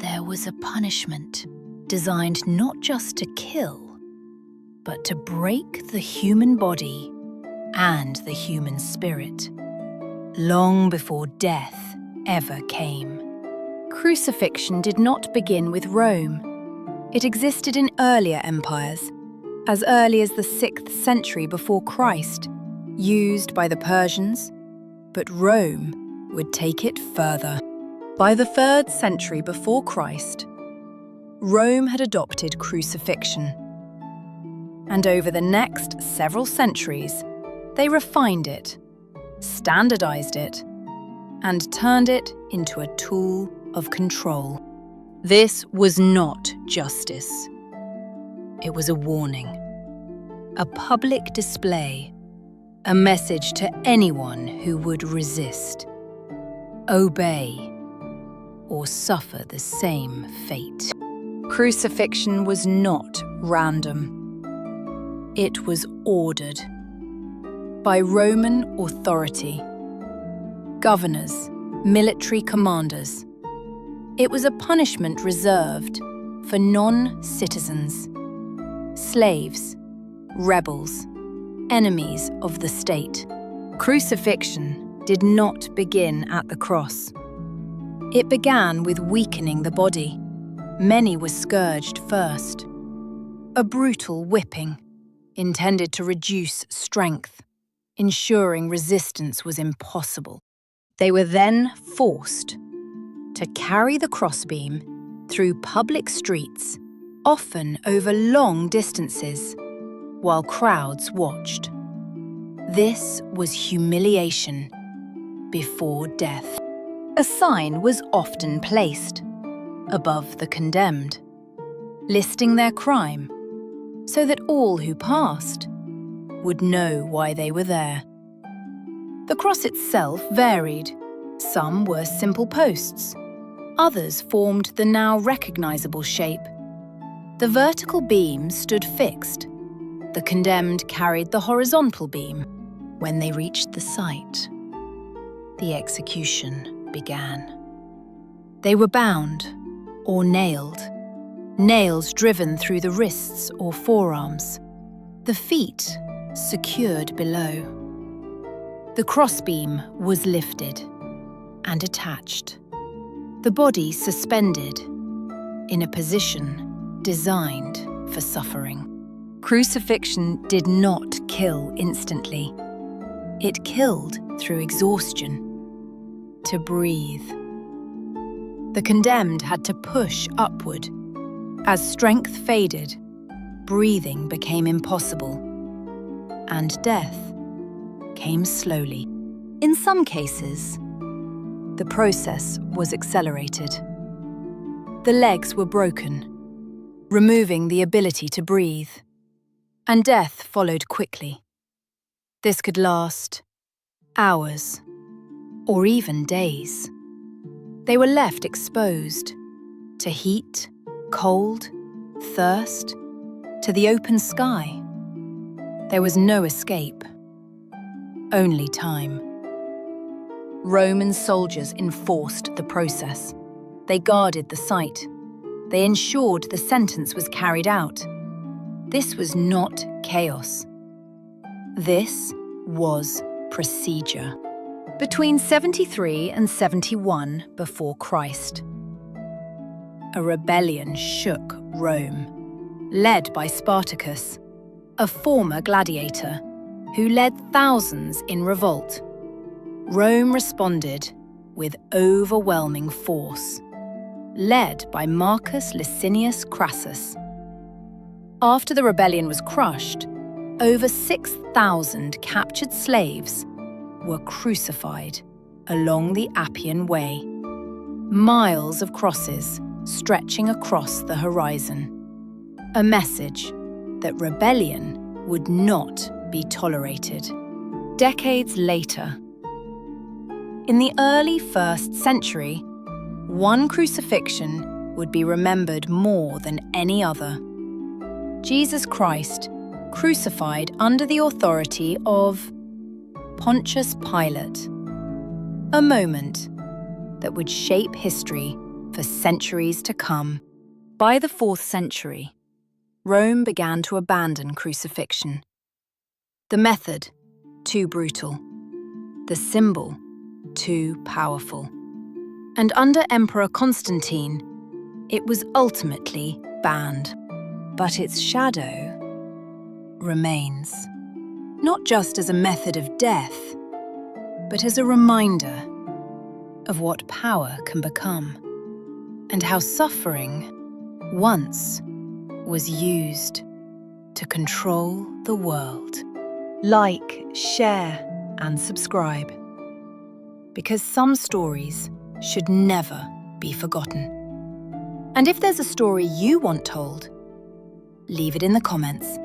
there was a punishment designed not just to kill, but to break the human body and the human spirit, long before death ever came. Crucifixion did not begin with Rome. It existed in earlier empires, as early as the 6th century before Christ, used by the Persians, but Rome would take it further. By the 3rd century before Christ, Rome had adopted crucifixion. And over the next several centuries, they refined it, standardized it, and turned it into a tool of control. This was not justice. It was a warning, a public display, a message to anyone who would resist, obey, or suffer the same fate. Crucifixion was not random. It was ordered by Roman authority, governors, military commanders. It was a punishment reserved for non-citizens, slaves, rebels, enemies of the state. Crucifixion did not begin at the cross. It began with weakening the body. Many were scourged first. A brutal whipping, intended to reduce strength, ensuring resistance was impossible. They were then forced to carry the crossbeam through public streets, often over long distances, while crowds watched. This was humiliation before death. A sign was often placed above the condemned, listing their crime, so that all who passed would know why they were there. The cross itself varied. Some were simple posts. Others formed the now recognizable shape. The vertical beam stood fixed. The condemned carried the horizontal beam. When they reached the site, the execution began. They were bound or nailed, nails driven through the wrists or forearms, the feet secured below. The crossbeam was lifted and attached, the body suspended in a position designed for suffering. Crucifixion did not kill instantly. It killed through exhaustion. To breathe, the condemned had to push upward. As strength faded, breathing became impossible, and death came slowly. In some cases, the process was accelerated. The legs were broken, removing the ability to breathe, and death followed quickly. This could last hours or even days. They were left exposed to heat, cold, thirst, to the open sky. There was no escape, only time. Roman soldiers enforced the process. They guarded the site. They ensured the sentence was carried out. This was not chaos. This was procedure. Between 73 and 71 before Christ, a rebellion shook Rome, led by Spartacus, a former gladiator who led thousands in revolt. Rome responded with overwhelming force, led by Marcus Licinius Crassus. After the rebellion was crushed, over 6,000 captured slaves were crucified along the Appian Way, miles of crosses stretching across the horizon. A message that rebellion would not be tolerated. Decades later, in the early 1st century, one crucifixion would be remembered more than any other. Jesus Christ, crucified under the authority of Pontius Pilate. A moment that would shape history for centuries to come. By the 4th century, Rome began to abandon crucifixion. The method, too brutal. The symbol, too powerful. And under Emperor Constantine, it was ultimately banned. But its shadow remains, not just as a method of death, but as a reminder of what power can become, and how suffering once was used to control the world. Like, share, and subscribe, because some stories should never be forgotten. And if there's a story you want told, leave it in the comments.